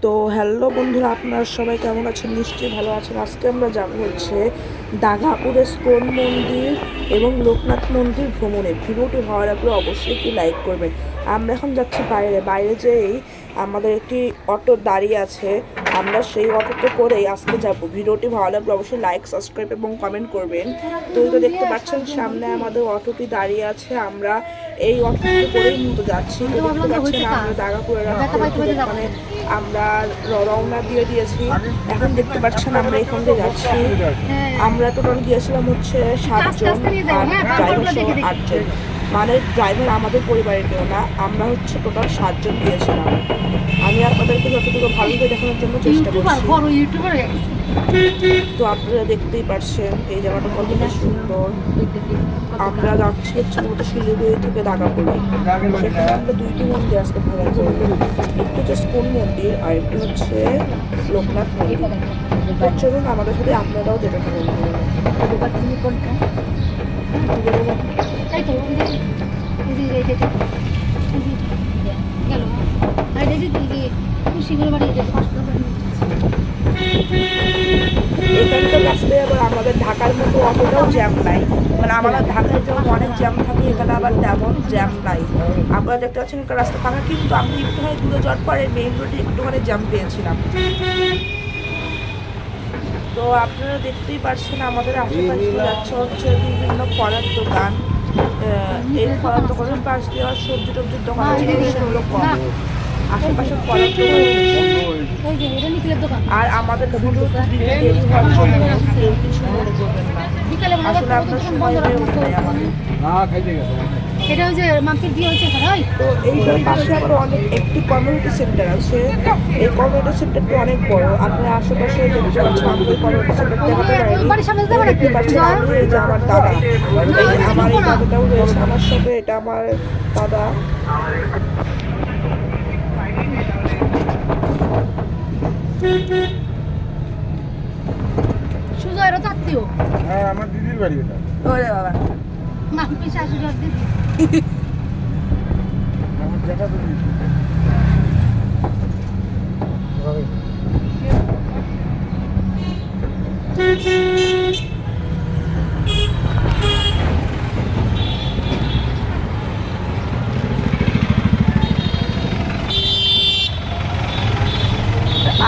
তো হ্যালো বন্ধুরা, আপনারা সবাই কেমন আছেন? নিশ্চয়ই ভালো আছেন। আজকে আমরা যাবো হচ্ছে দাঘাপুর ইস্কন মন্দির এবং লোকনাথ মন্দির ভ্রমণে। ভিডিওটি ভালো লাগলে অবশ্যই একটু লাইক করবেন। আমরা এখন যাচ্ছি বাইরে যেই আমাদের একটি অটো দাঁড়িয়ে আছে, আমরা সেই অটোতে করেই আজকে যাব। ভিডিওটি ভালো লাগলে অবশ্যই লাইক, সাবস্ক্রাইব এবং কমেন্ট করবেন। তো দেখতে পাচ্ছেন সামনে আমাদের অটোটি দাঁড়িয়ে আছে, আমরা এই অটোতে করেই মূলত যাচ্ছি। তো দেখতে পাচ্ছেন আমরা দাঘাপুরের মানে আমরা রওনা দিয়ে দিয়েছি। এখন দেখতে পাচ্ছেন আমরা এখান থেকে যাচ্ছি। আমরা টোটাল গিয়েছিলাম হচ্ছে 7 জন আর ড্রাইভার সহ 8 জন, মানে ড্রাইভার আমাদের পরিবারের কেউ না, আমরা হচ্ছে টোটাল 7 জন গিয়েছিলাম। আমি আপনাদেরকে যতটুকু ভালো করে দেখানোর জন্য চেষ্টা করছি। তো আপনারা দেখতেই পাচ্ছেন এই জায়গাটা কতটা সুন্দর। আমরা যাচ্ছি হচ্ছে মতো শিলিগুড়ি থেকে দাঘাপুরে। সেখানে আমরা দুইটি মন্দির আজকে ভ্রমণ করবো, একটু হচ্ছে ইস্কন মন্দির আর একটু হচ্ছে লোকনাথ মন্দির। তো চলুন আমাদের সাথে আপনারাও যেতে পারেন। এখানকার রাস্তায় আবার আমাদের ঢাকার মতো অতটাও জ্যাম নাই, মানে আমাদের ঢাকায় যেমন অনেক জ্যাম থাকে এখানে আবার তেমন জ্যাম নাই। আপনারা দেখতে পাচ্ছেন এখানকার রাস্তা ফাঁকা, কিন্তু আমি একটুখানি দূরে যাওয়ার পরে মেইন রোডে একটুখানি জ্যাম পেয়েছিলাম। তো আপনারা দেখতেই পাচ্ছেন আমাদের আশেপাশে যাচ্ছে হচ্ছে বিভিন্ন ফলের দোকান। এই ফলের দোকানের পাশ দিয়ে সবজি টবজির দোকান আছে, সেগুলো কম। আশেপাশে ফলের দোকান আর আমাদের ভিডিও দেরি হওয়ার জন্য কেউ কিছু মনে করবেন না। আসলে আপনার সময় হয়ে উঠবে আমাদের। এটা হচ্ছে মার্কেট দিয়ে হচ্ছে তো এইটার পাশে আবার অনেক একটি কমিউনিটি সেন্টার আছে। এই কমিউনিটি সেন্টারটি অনেক বড়। আপনার আশেপাশে দেখতে পাচ্ছেন আমাদের কমিউনিটি সেন্টার দেখাতে পারেনি। দেখতে পাচ্ছেন আমি এই যে আমার দাদা, আমার এই দাদাটাও রয়েছে আমার সাথে, এটা আমার দাদা। সুজয়েরও তো আত্মীয়। হ্যাঁ, আমার দিদির বাড়ি এটা। ওরে বাবা, না পিসা সুজয়ের দিদি। আমার দেখা তো দিদি।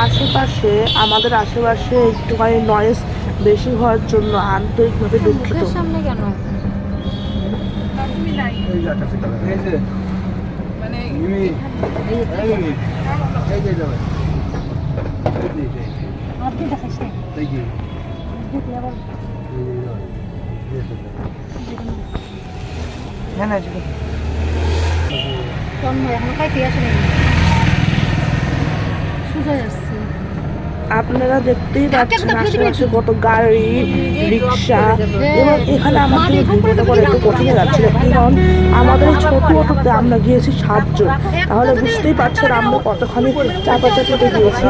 আশেপাশে আমাদের আশেপাশে একটুখানি নয়েজ বেশি হওয়ার জন্য আন্তরিকভাবে দুঃখিত। সামনে কেন এই যে আকাশে কালার। এই যে মানে এই যে যাবে। আপনি দেখাইছ না এই যে দেখি আবার হ্যাঁ না কোন এখন খাইতে আসেনি সুজয় আসছে। আপনারা দেখতেই পাচ্ছেন আশেপাশে কত গাড়ি, রিক্সা, এবং এখানে আমাদের ভিডিওটা করে একটু কঠিন লাগছিল, কারণ আমাদের এই ছোট অটোতে আমরা গিয়েছি 7 জন। তাহলে বুঝতেই পারছেন আমরা কতখানি চাপাচাপিতে গিয়েছি।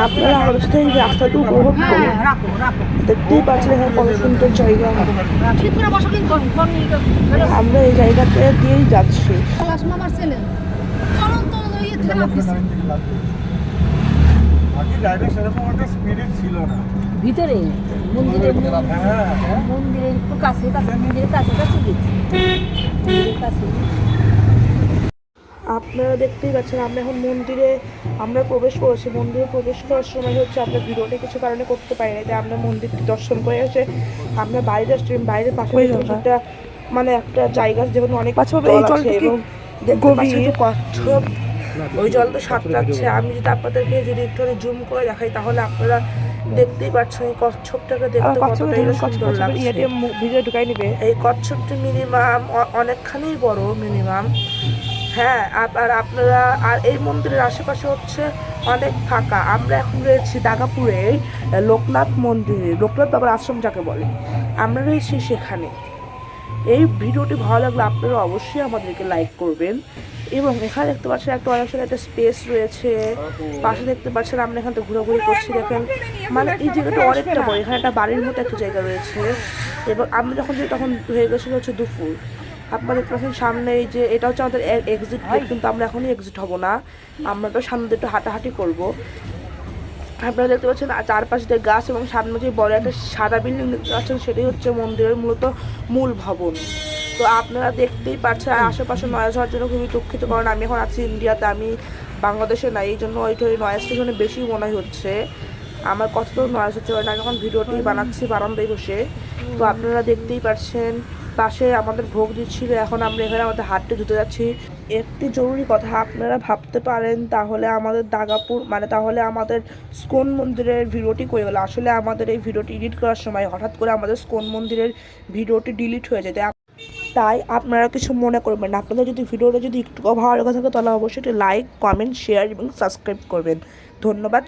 আপনারা আমাদের সাথে এই রাস্তাটি উপভোগ করুন। দেখতেই পাচ্ছেন এখানে কত সুন্দর জায়গা। আমরা এই জায়গাতে দিয়েই যাচ্ছি। ভিতরে মন্দিরের মন্দিরের একটু কাছে মন্দিরের কাছাকাছি আপনারা দেখতেই পাচ্ছেন আমরা এখন মন্দিরে প্রবেশ করেছি। মন্দিরে প্রবেশ করার সময় হচ্ছে আমরা ভিডিওটা কিছু কারণে করতে পারি না, যে আমরা মন্দিরটি দর্শন করে এসে আমরা বাইরে আসছি। বাইরের পাশে একটা মানে একটা জায়গা যেখানে অনেক জল আছে এবং কচ্ছপ ওই জল তো সাঁতরাচ্ছে। আমি যদি আপনাদেরকে যদি একটু জুম করে দেখাই তাহলে আপনারা দেখতেই পাচ্ছেন এই কচ্ছপটাকে দেখতে কতটাই সুন্দর লাগছে। ভিডিও ঢুকাই নিবে। এই কচ্ছপটি মিনিমাম অনেকখানি বড়, মিনিমাম। হ্যাঁ, আর আপনারা আর এই মন্দিরের আশেপাশে হচ্ছে অনেক ফাঁকা। আমরা এখন রয়েছি দাঘাপুরে লোকনাথ মন্দিরে, লোকনাথ বাবার আশ্রম যাকে বলে, আমরা রয়েছি সেখানে। এই ভিডিওটি ভালো লাগলে আপনারা অবশ্যই আমাদেরকে লাইক করবেন। এবং এখানে দেখতে পাচ্ছেন একটা অনেক সময় একটা স্পেস রয়েছে, পাশে দেখতে পাচ্ছেন আমরা এখান থেকে ঘোরাঘুরি করছি। দেখেন মানে এই জায়গাটা অনেকটা বড়, এখানে একটা বাড়ির মতো একটা জায়গা রয়েছে। এবং আমরা যখন যাই তখন হয়ে গেছিলো হচ্ছে দুপুর। আপনারা দেখতে পাচ্ছেন সামনে এই যে এটা হচ্ছে আমাদের এক্সিট গেট, কিন্তু আমরা এখনই এক্সিট হব না, আমরা তো সামনে দিয়ে একটু হাঁটাহাঁটি করব। আপনারা দেখতে পাচ্ছেন চারপাশে দিয়ে গাছ এবং সামনে যে বড় একটা সাদা বিল্ডিং দেখতে পাচ্ছেন সেটাই হচ্ছে মন্দিরের মূলত মূল ভবন। তো আপনারা দেখতেই পাচ্ছেন, আর আশেপাশে নয়েজ হওয়ার জন্য খুবই দুঃখিত, কারণ আমি এখন আছি ইন্ডিয়াতে, আমি বাংলাদেশে নাই, এই জন্য ওইটা ওই নয়েজ স্টেশনে বেশি মনে হচ্ছে। আমার কথা তো নয়েজ হচ্ছে, কারণ আমি এখন ভিডিওটি বানাচ্ছি বারান্দায় বসে। তো আপনারা দেখতেই পাচ্ছেন পাশে আমাদের ভোগ দিচ্ছিল, এখন আমরা এখানে আমাদের হাতটা ধুতে যাচ্ছি। একটি জরুরি কথা আপনারা ভাবতে পারেন তাহলে আমাদের দাগাপুর তাহলে আমাদের স্কন মন্দিরের ভিডিওটি করে গেল। আসলে আমাদের এই ভিডিওটি এডিট করার সময় হঠাৎ করে আমাদের স্কন মন্দিরের ভিডিওটি ডিলিট হয়ে যায়, তাই আপনারা কিছু মনে করবেন না। আপনাদের যদি ভিডিওটা যদি একটু ভালো লেগে থাকে তাহলে অবশ্যই লাইক, কমেন্ট, শেয়ার এবং সাবস্ক্রাইব করবেন। ধন্যবাদ।